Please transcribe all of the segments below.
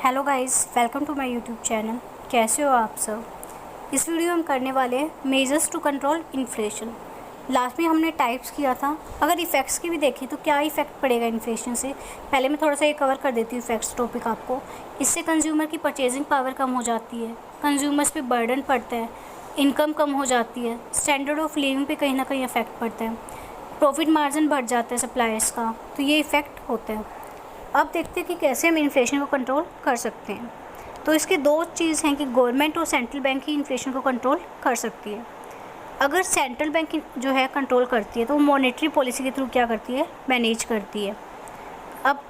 Hello guys, welcome to my YouTube channel. कैसे हो आप सब। इस वीडियो में हम करने वाले हैं measures to control inflation. Last में हमने टाइप्स किया था। अगर इफ़ेक्ट्स की भी देखें तो क्या इफ़ेक्ट पड़ेगा इन्फ्लेशन से, पहले मैं थोड़ा सा ये कवर कर देती हूँ इफ़ेक्ट्स टॉपिक आपको। इससे कंज्यूमर की परचेजिंग पावर कम हो जाती है, कंज्यूमर्स पे बर्डन पड़ता है, इनकम कम हो जाती है, स्टैंडर्ड ऑफ लिविंग पे कहीं ना कहीं इफेक्ट पड़ता है, प्रॉफिट मार्जिन बढ़ जाता है सप्लायर्स का, तो ये इफ़ेक्ट होता है। अब देखते हैं कि कैसे हम इन्फ्लेशन को कंट्रोल कर सकते हैं। तो इसके दो चीज़ हैं कि गवर्नमेंट और सेंट्रल बैंक ही इन्फ्लेशन को कंट्रोल कर सकती है। अगर सेंट्रल बैंक जो है कंट्रोल करती है तो वो मॉनेटरी पॉलिसी के थ्रू क्या करती है, मैनेज करती है। अब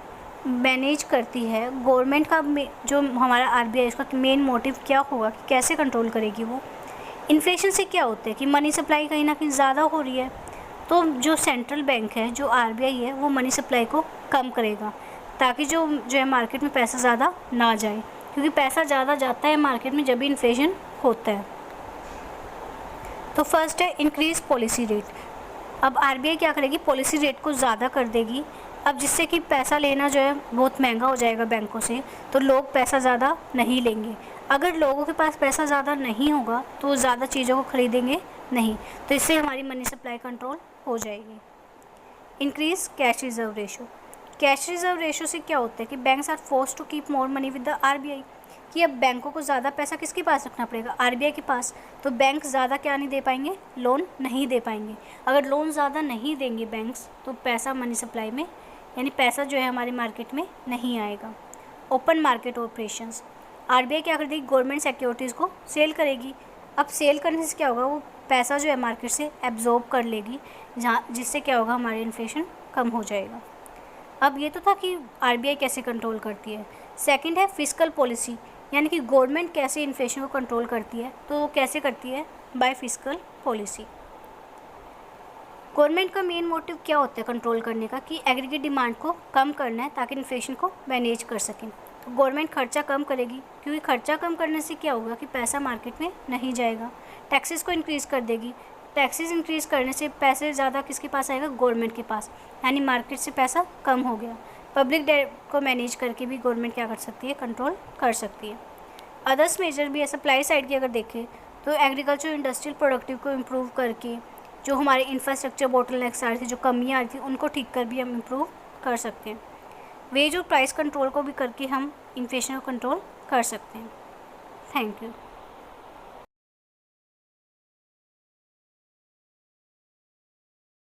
मैनेज करती है गवर्नमेंट का जो हमारा आरबीआई, उसका मेन मोटिव क्या होगा कि कैसे कंट्रोल करेगी वो। इन्फ्लेशन से क्या होता है कि मनी सप्लाई कहीं ना कहीं ज़्यादा हो रही है, तो जो सेंट्रल बैंक है, जो आरबीआई है, वो मनी सप्लाई को कम करेगा ताकि जो है मार्केट में पैसा ज़्यादा ना जाए, क्योंकि पैसा ज़्यादा जाता है मार्केट में जब भी इन्फ्लेशन होता है। तो फर्स्ट है इंक्रीज पॉलिसी रेट। अब आरबीआई क्या करेगी, पॉलिसी रेट को ज़्यादा कर देगी। अब जिससे कि पैसा लेना जो है बहुत महंगा हो जाएगा बैंकों से, तो लोग पैसा ज़्यादा नहीं लेंगे। अगर लोगों के पास पैसा ज़्यादा नहीं होगा तो वो ज़्यादा चीज़ों को खरीदेंगे नहीं, तो इससे हमारी मनी सप्लाई कंट्रोल हो जाएगी। Increase cash reserve ratio. Cash reserve ratio से क्या होता है कि banks are force to keep more money with the RBI, कि अब बैंकों को ज़्यादा पैसा किसके पास रखना पड़ेगा, आरबीआई के पास। तो बैंक ज़्यादा क्या नहीं दे पाएंगे, लोन नहीं दे पाएंगे। अगर लोन ज़्यादा नहीं देंगे बैंक्स तो पैसा मनी सप्लाई में, यानी पैसा जो है हमारे मार्केट में नहीं आएगा। Open market operations. आरबीआई क्या कर देगी, गवर्नमेंट सिक्योरिटीज़ को सेल करेगी। अब सेल करने से क्या होगा, वो पैसा जो है मार्केट से एब्जॉर्ब कर लेगी, जिससे क्या होगा, हमारी इन्फ्लेशन कम हो जाएगा। अब ये तो था कि आरबीआई कैसे कंट्रोल करती है। सेकंड है फिस्कल पॉलिसी, यानी कि गवर्नमेंट कैसे इन्फ्लेशन को कंट्रोल करती है। तो वो कैसे करती है, बाय फिस्कल पॉलिसी। गवर्नमेंट का मेन मोटिव क्या होता है कंट्रोल करने का, कि एग्रीगेट डिमांड को कम करना है ताकि इन्फ्लेशन को मैनेज कर सकें। तो गवर्नमेंट खर्चा कम करेगी, क्योंकि खर्चा कम करने से क्या होगा कि पैसा मार्केट में नहीं जाएगा। टैक्सेस को इंक्रीज़ कर देगी। टैक्सेस इंक्रीज़ करने से पैसे ज़्यादा किसके पास आएगा, गवर्नमेंट के पास, यानी मार्केट से पैसा कम हो गया। पब्लिक डेट को मैनेज करके भी गवर्नमेंट क्या कर सकती है, कंट्रोल कर सकती है। अदर्स मेजर भी है सप्लाई साइड की अगर देखें तो एग्रीकल्चर इंडस्ट्रियल प्रोडक्टिव को इम्प्रूव करके जो हमारे इंफ्रास्ट्रक्चर बोटलनेक्स आ रही थी, जो कमियाँ आ रही थी, उनको ठीक कर भी हम इम्प्रूव कर सकते हैं। वेज और प्राइस कंट्रोल को भी करके हम इन्फ्लेशन को कंट्रोल कर सकते हैं। Thank you.